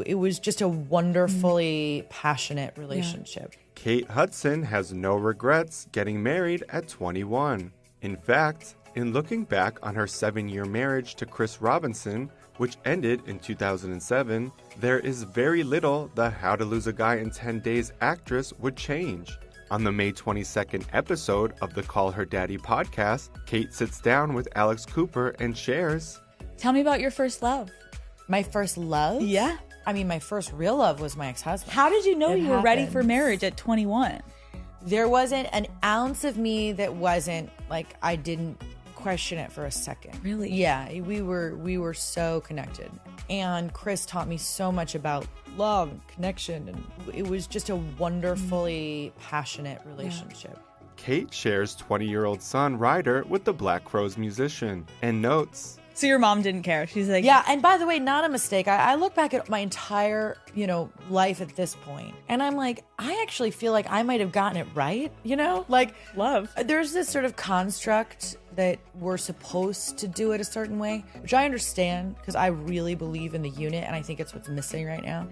it was just a wonderfully passionate relationship. Kate Hudson has no regrets getting married at 21. In fact, in looking back on her 7-year marriage to Chris Robinson, which ended in 2007, there is very little the How to Lose a Guy in 10 Days actress would change. On the May 22nd episode of the Call Her Daddy podcast, Kate sits down with Alex Cooper and shares, Tell me about your first love. My first love? Yeah. I mean, my first real love was my ex-husband. How did you know It you were ready happened. for marriage at 21? There wasn't an ounce of me that wasn't like, I didn't question it for a second. Really? Yeah, we were so connected. And Chris taught me so much about love and connection, and it was just a wonderfully passionate relationship. Kate shares 20-year-old son Ryder with the Black Crowes musician and notes, So your mom didn't care. She's like, Yeah, and by the way, not a mistake. I look back at my entire, life at this point, and I'm like, I actually feel like I might have gotten it right, Like, love. there's this sort of construct that we're supposed to do it a certain way, which I understand because I really believe in the unit, and I think it's what's missing right now.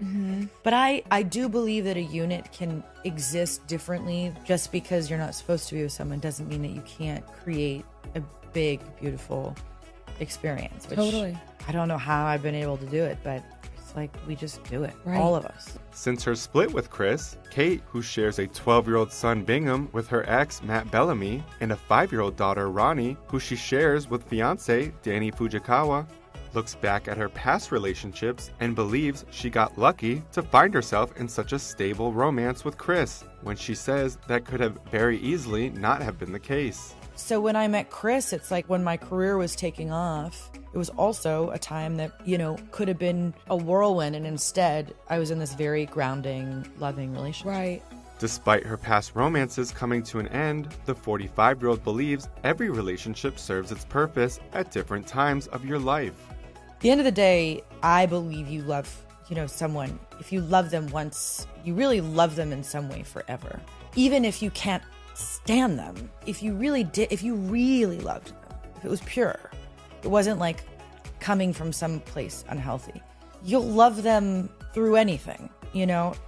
But I do believe that a unit can exist differently. Just because you're not supposed to be with someone doesn't mean that you can't create a big, beautiful experience. Which Totally. I don't know how I've been able to do it, but it's like we just do it. Right. All of us. Since her split with Chris, Kate, who shares a 12-year-old son Bingham with her ex Matt Bellamy, and a 5-year-old daughter Ronnie, who she shares with fiancé Danny Fujikawa, looks back at her past relationships and believes she got lucky to find herself in such a stable romance with Chris, when she says that could have very easily not have been the case. So when I met Chris, it's like when my career was taking off, it was also a time that, could have been a whirlwind. And instead, I was in this very grounding, loving relationship. Right. Despite her past romances coming to an end, the 45-year-old believes every relationship serves its purpose at different times of your life. At the end of the day, I believe you love, someone. If you love them once, you really love them in some way forever. Even if you can't stand them, if you really loved them, if it was pure, it wasn't like coming from some place unhealthy, you'll love them through anything,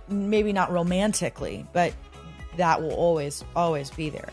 maybe not romantically, but that will always be there.